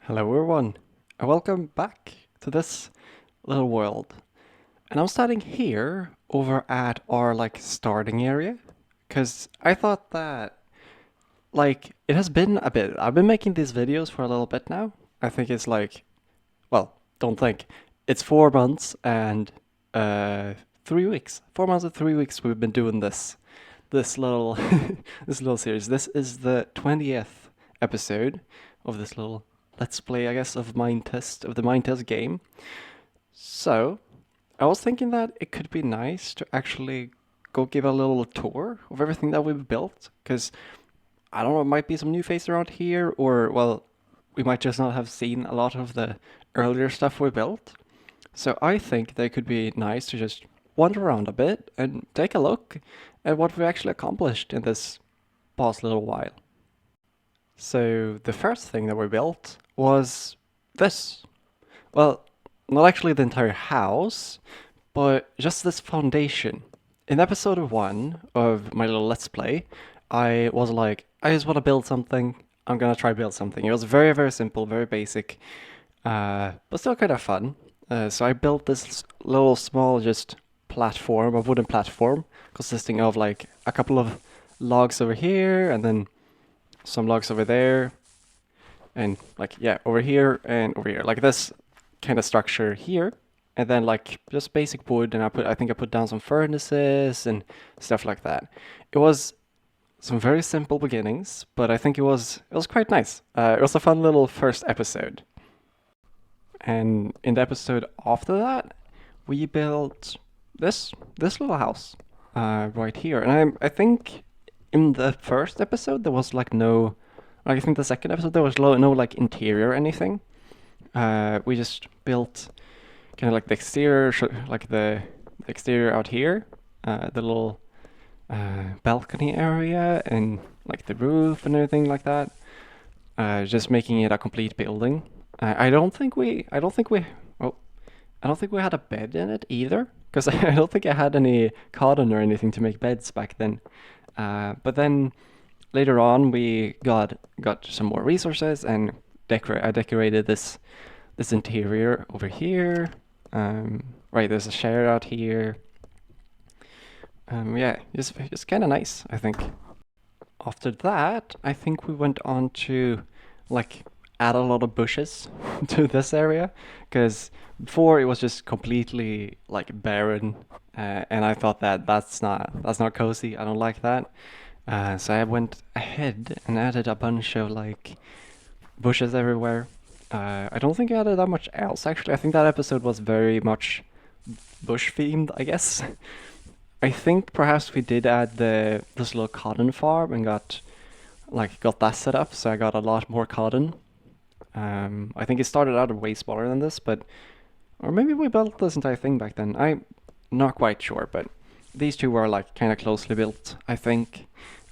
Hello everyone, and welcome back to this little world. And I'm starting here over at our starting area, because I thought that it has been a bit. I've been making these videos for a little bit now. I think it's well, don't think. It's 4 months and 3 weeks. 4 months and 3 weeks we've been doing this little this little series. This is the 20th episode of this little let's play, I guess, of the Minetest game. So I was thinking that it could be nice to actually go give a little tour of everything that we've built, because I don't know, it might be some new faces around here, or well, we might just not have seen a lot of the earlier stuff we built. So I think they could be nice to just wander around a bit and take a look at what we actually accomplished in this past little while. So the first thing that we built was this. Well, not actually the entire house, but just this foundation. In episode 1 of my little Let's Play, I was like, I just want to build something. I'm gonna try build something. It was very, very simple, very basic, but still kind of fun. So I built this little small just platform, a wooden platform, consisting of like a couple of logs over here, and then some logs over there, and over here and over here, like this kind of structure here, and then like just basic wood, and I think I put down some furnaces and stuff like that. It was some very simple beginnings, but I think it was quite nice. It was a fun little first episode. And in the episode after that, we built this little house right here, and I think in the first episode there was I think the second episode there was no like interior or anything. We just built kind of like the exterior, like the exterior out here, the little balcony area, and like the roof and everything like that. Just making it a complete building. I don't think we, oh, I don't think we had a bed in it either, because I don't think I had any cotton or anything to make beds back then. But then later on we got some more resources, and I decorated this interior over here. Right, there's a chair out here. Yeah, just kind of nice, I think. After that, I think we went on to like add a lot of bushes to this area, because before it was just completely like barren, and I thought that that's not cozy. I don't like that. So I went ahead and added a bunch of like bushes everywhere. I don't think I added that much else actually. I think that episode was very much bush themed, I guess. I think perhaps we did add this little cotton farm and got that set up, so I got a lot more cotton. I think it started out way smaller than this, or maybe we built this entire thing back then. I'm not quite sure, but these two were like kind of closely built, I think.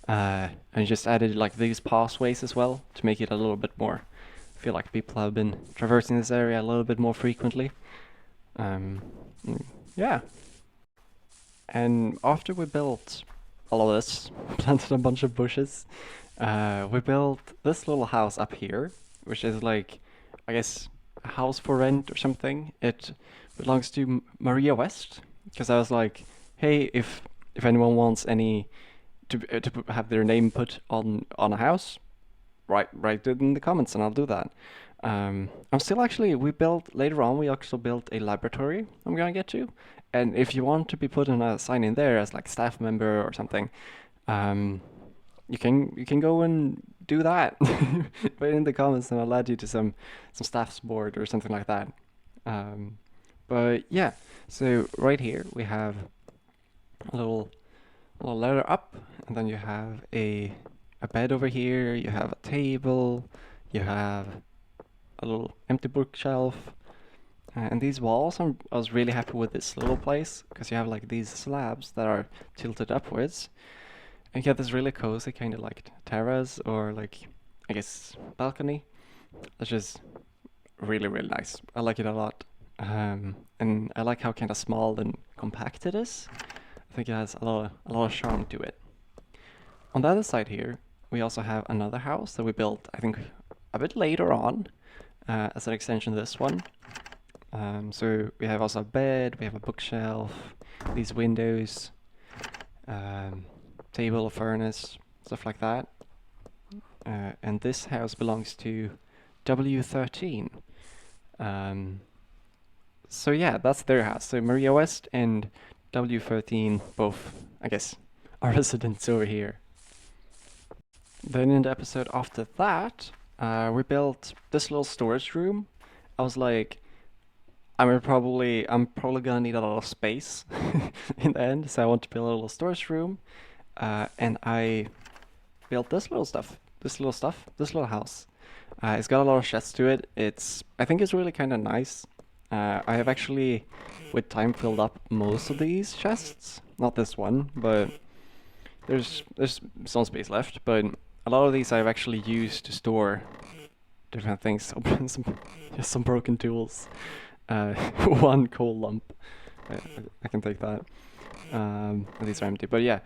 And just added like these pathways as well to make it a little bit more. I feel like people have been traversing this area a little bit more frequently. Yeah. And after we built all of this, planted a bunch of bushes, we built this little house up here, which is like, I guess, a house for rent or something. It belongs to Maria West, because I was like, hey, if anyone wants any to have their name put on a house, write it in the comments and I'll do that. I'm still actually, later on we also built a laboratory I'm gonna get to, and if you want to be put in a sign in there as like staff member or something, you can go and do that. Put it in the comments and I'll add you to some staff's board or something like that. But yeah, so right here we have a little ladder up, and then you have a bed over here, you have a table, you have a little empty bookshelf, and these walls, I was really happy with this little place, because you have like these slabs that are tilted upwards, and you get this really cozy kind of like terrace, or like, I guess, balcony, which is really, really nice. I like it a lot. And I like how kind of small and compact it is. I think it has a lot of charm to it. On the other side here, we also have another house that we built, I think, a bit later on. as an extension of this one. So we have also a bed, we have a bookshelf, these windows, table, a furnace, stuff like that. And this house belongs to W13. So yeah, that's their house. So Maria West and W13 both, I guess, are residents over here. Then in the episode after that, we built this little storage room. I was like, I'm probably gonna need a lot of space in the end, so I want to build a little storage room. And I built this little house. It's got a lot of chests to it. I think it's really kind of nice. I have actually, with time, filled up most of these chests. Not this one, but there's some space left. But a lot of these I've actually used to store different things. Just some broken tools. One coal lump. I can take that. And these are empty. But yeah,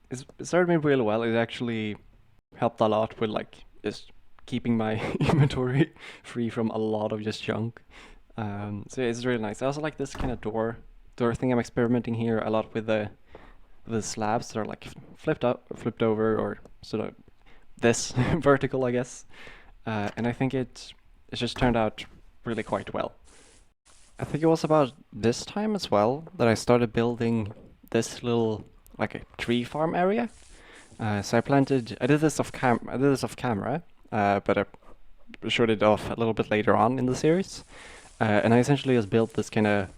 it served me really well. It actually helped a lot with like just keeping my inventory free from a lot of just junk. So yeah, it's really nice. I also like this kind of door thing. I'm experimenting here a lot with the slabs that are like flipped over, or sort of this vertical, I guess. And I think it's just turned out really quite well. I think it was about this time as well that I started building this little like a tree farm area. So I did this off camera, but I showed it off a little bit later on in the series. And I essentially just built this kind of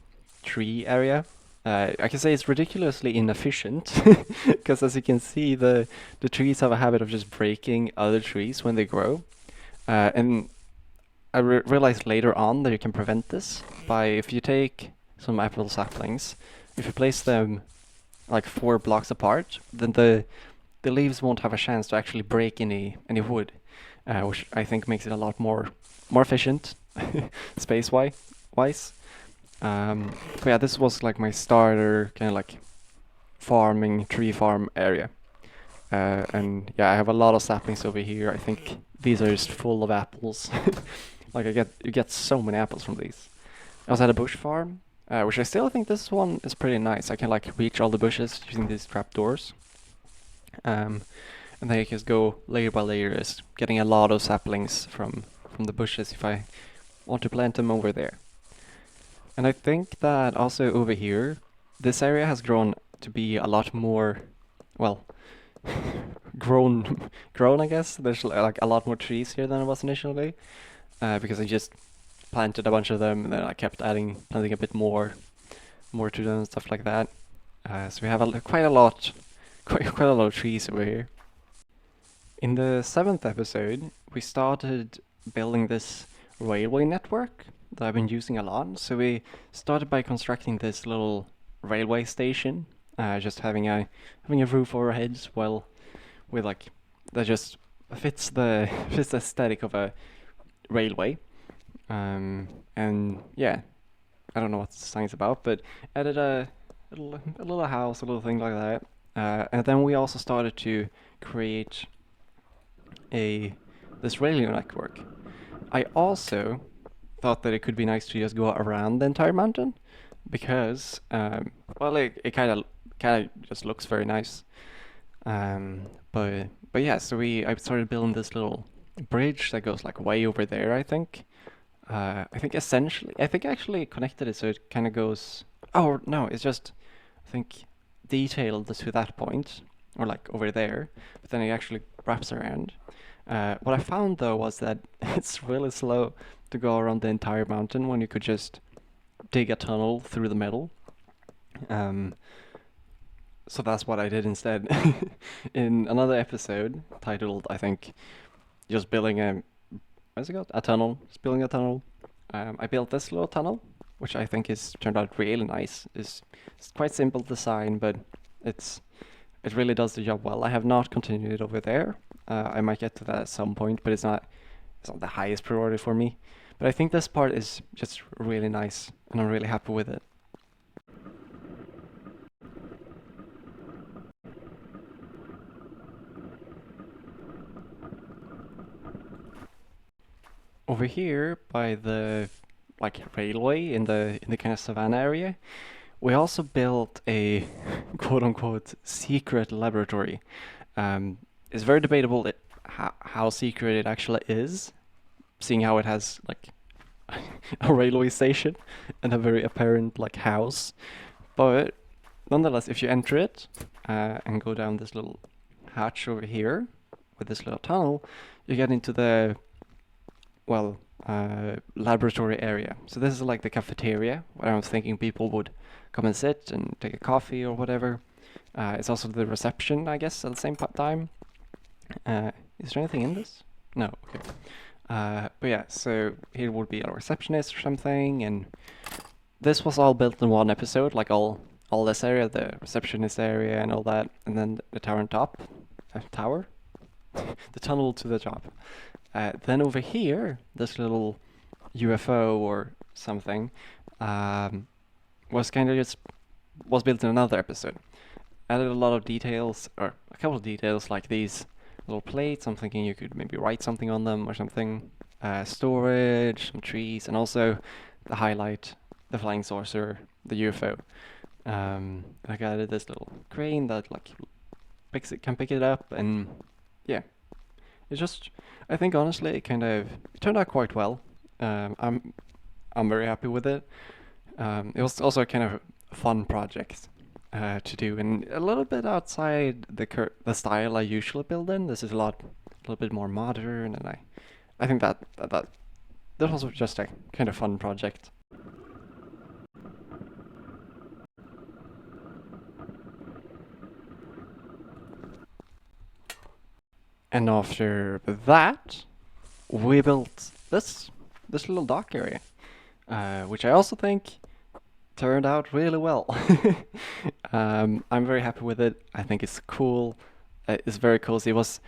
tree area. I can say it's ridiculously inefficient because, as you can see, the trees have a habit of just breaking other trees when they grow. And I realized later on that you can prevent this by, if you take some apple saplings, if you place them like 4 blocks apart, then the leaves won't have a chance to actually break any wood, which I think makes it a lot more efficient space wise. But yeah, this was like my starter kind of like tree farm area. And yeah, I have a lot of saplings over here. I think these are just full of apples. Like you get so many apples from these. I also had a bush farm, which I still think this one is pretty nice. I can like reach all the bushes using these trapdoors. And then you just go layer by layer, is getting a lot of saplings from the bushes if I want to plant them over there. And I think that also over here, this area has grown to be a lot more, well, grown, I guess. There's like a lot more trees here than it was initially, because I just planted a bunch of them, and then I kept planting a bit more to them and stuff like that. So we have quite a lot of trees over here. In the 7th episode, we started building this railway network that I've been using a lot. So we started by constructing this little railway station, just having a roof over our heads, well, with like that just fits the aesthetic of a railway. And yeah, I don't know what the song's about, but added a little house, a little thing like that. And then we also started to create this railway network. I also thought that it could be nice to just go around the entire mountain because, well, it kind of just looks very nice. But yeah, so I started building this little bridge that goes like way over there, I think. I think actually connected it so it kind of goes. Oh no, it's just I think detailed to that point or like over there, but then it actually wraps around. What I found though was that it's really slow to go around the entire mountain when you could just dig a tunnel through the middle. So that's what I did instead. In another episode titled, I think, just building what's it called? A tunnel. Just building a tunnel. I built this little tunnel, which I think is turned out really nice. It's quite simple design, but it really does the job well. I have not continued it over there. I might get to that at some point, but it's not the highest priority for me. But I think this part is just really nice, and I'm really happy with it. over here by the like railway in the kind of savannah area, we also built a quote unquote secret laboratory. It's very debatable how secret it actually is, seeing how it has like a railway station and a very apparent like house. But nonetheless, if you enter it and go down this little hatch over here with this little tunnel, you get into the well laboratory area. So this is like the cafeteria where I was thinking people would come and sit and take a coffee or whatever. It's also the reception, I guess, at the same time. Is there anything in this? No. Okay. But yeah, so here would be a receptionist or something, and this was all built in one episode, like all this area, the receptionist area and all that, and then the tower on top, tower, the tunnel to the top. Then over here, this little UFO or something was kind of just was built in another episode. Added a lot of details, or a couple of details like these little plates. I'm thinking you could maybe write something on them or something. Storage, some trees, and also the highlight, the flying saucer, the UFO. I added this little crane that like can pick it up, and yeah, it's just I think honestly it turned out quite well. I'm very happy with it. It was also kind of a fun project to do, and a little bit outside the style I usually build in. This is a little bit more modern, and I think that was just a kind of fun project. And after that, we built this little dock area, which I also think turned out really well. I'm very happy with it. I think it's cool. It's very cozy. It was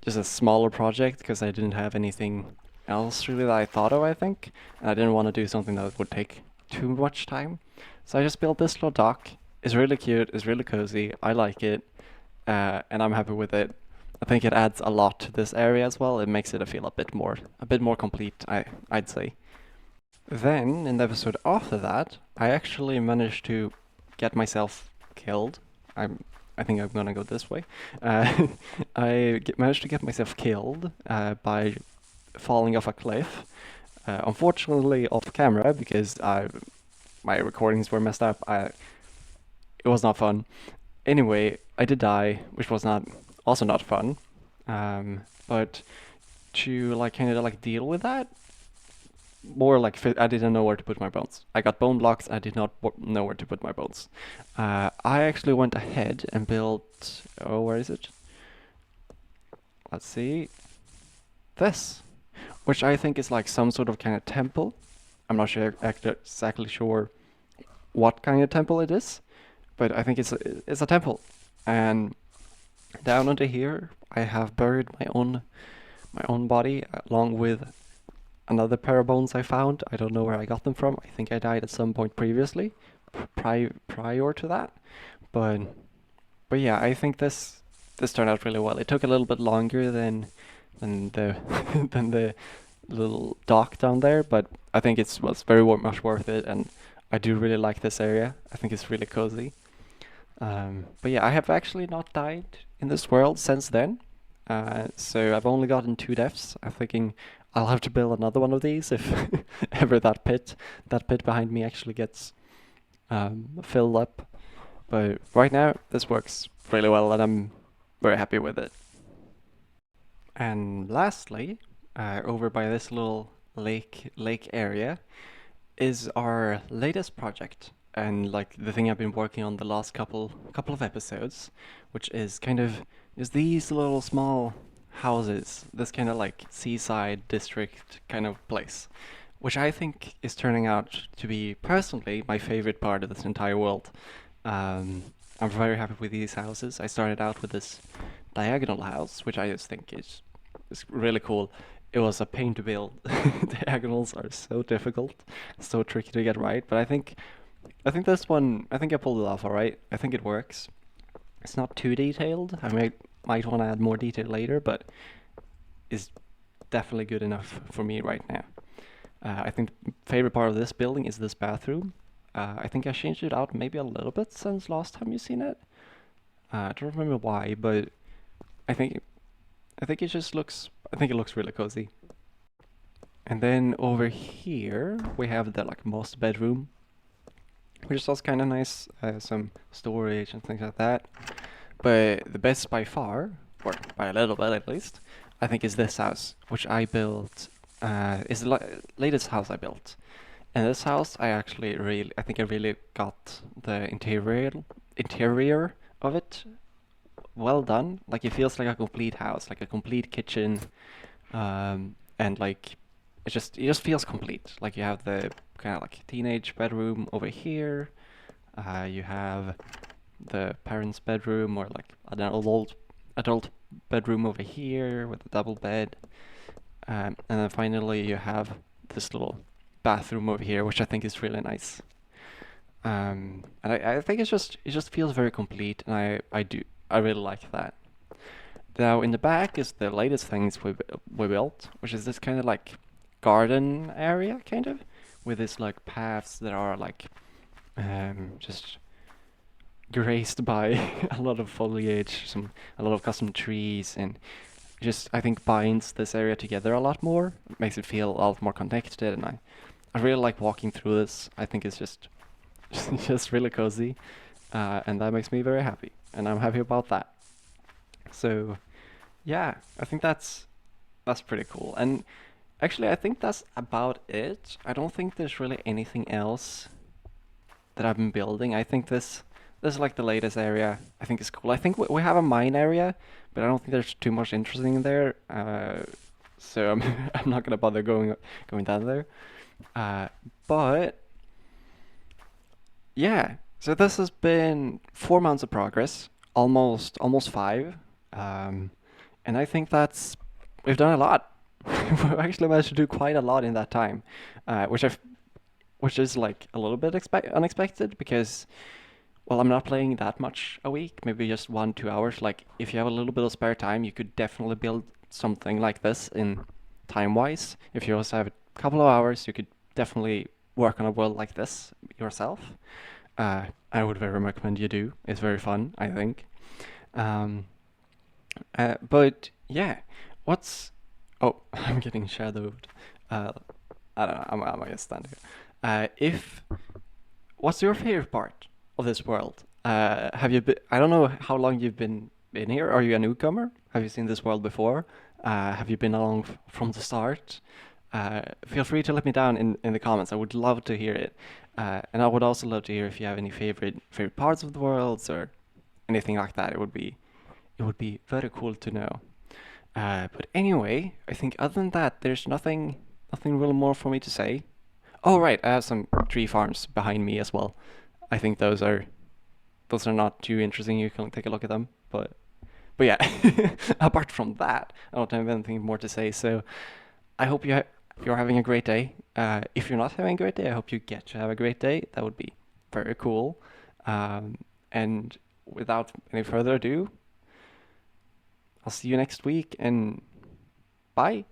just a smaller project because I didn't have anything else really that I thought of, I think. And I didn't want to do something that would take too much time. So I just built this little dock. It's really cute. It's really cozy. I like it. And I'm happy with it. I think it adds a lot to this area as well. It makes it feel a bit more complete, I'd say. Then, in the episode after that, I actually managed to get myself killed. I think I'm gonna go this way. Managed to get myself killed by falling off a cliff. Unfortunately, off camera because my recordings were messed up. It was not fun. Anyway, I did die, which was also not fun. But to like kind of like deal with that, more like I didn't know where to put my bones. I got bone blocks. I did not know where to put my bones. I actually went ahead and built. Oh, where is it? Let's see. This, which I think is like some sort of kind of temple. I'm not sure exactly sure what kind of temple it is, but I think it's a temple. And down under here, I have buried my own body along with another pair of bones I found. I don't know where I got them from. I think I died at some point previously, prior to that. But yeah, I think this turned out really well. It took a little bit longer than the than the little dock down there, but I think it was very much worth it, and I do really like this area. I think it's really cozy. But yeah, I have actually not died in this world since then. So I've only gotten 2 deaths. I'm thinking I'll have to build another one of these if ever that pit behind me actually gets filled up. But right now, this works really well, and I'm very happy with it. And lastly, over by this little lake area is our latest project, and like the thing I've been working on the last couple of episodes, which is is these little small houses, this kind of like seaside district kind of place, which I think is turning out to be personally my favorite part of this entire world. Um, I'm very happy with these houses. I started out with this diagonal house, which I just think is really cool. It was a pain to build. Diagonals are so difficult, so tricky to get right, but I think this one, I think I pulled it off all right. I think it works. It's not too detailed. I might want to add more detail later, but is definitely good enough for me right now. I think the favorite part of this building is this bathroom. I think I changed it out maybe a little bit since last time you seen it. I don't remember why, but I think I think it just looks I think it looks really cozy. And then over here we have the like master bedroom, which is also kind of nice. Some storage and things like that. But the best by far, or by a little bit at least, I think is this house, which I built. Is the latest house I built. And this house, I think I really got the interior of it well done. Like it feels like a complete house, like a complete kitchen, and like it just feels complete. Like you have the kind of like teenage bedroom over here. You have the parents' bedroom or like an adult bedroom over here with a double bed. And then finally you have this little bathroom over here, which I think is really nice. And I think it just feels very complete, and I really like that. Now in the back is the latest things we built, which is this kind of like garden area, kind of, with this like paths that are like just graced by a lot of foliage, a lot of custom trees, and just I think binds this area together a lot more, makes it feel a lot more connected, and I really like walking through this. I think it's just just really cozy, and that makes me very happy, and I'm happy about that. So yeah, I think that's pretty cool. And actually, I think that's about it. I don't think there's really anything else that I've been building. I think this is like the latest area. I think it's cool. I think we have a mine area, but I don't think there's too much interesting in there. So I'm I'm not gonna bother going down there. Uh, but yeah, so this has been 4 months of progress, almost five, um, and I think that's we've done a lot. We've actually managed to do quite a lot in that time, which is like a little bit unexpected because well, I'm not playing that much a week, maybe just 1, 2 hours. Like if you have a little bit of spare time, you could definitely build something like this in time-wise. If you also have a couple of hours, you could definitely work on a world like this yourself. I would very recommend you do. It's very fun, I think. Um, but yeah, what's... Oh, I'm getting shadowed. Uh, I don't know, I'm gonna stand here. If... What's your favorite part of this world? Have you been... I don't know how long you've been in here. Are you a newcomer? Have you seen this world before? Have you been along from the start? Feel free to let me down in the comments. I would love to hear it. And I would also love to hear if you have any favorite parts of the worlds or anything like that. It would be very cool to know. But anyway, I think other than that, there's nothing really more for me to say. Oh right, I have some tree farms behind me as well. I think those are not too interesting. You can take a look at them, but yeah. Apart from that, I don't have anything more to say. So I hope you're having a great day. If you're not having a great day, I hope you get to have a great day. That would be very cool. And without any further ado, I'll see you next week and bye.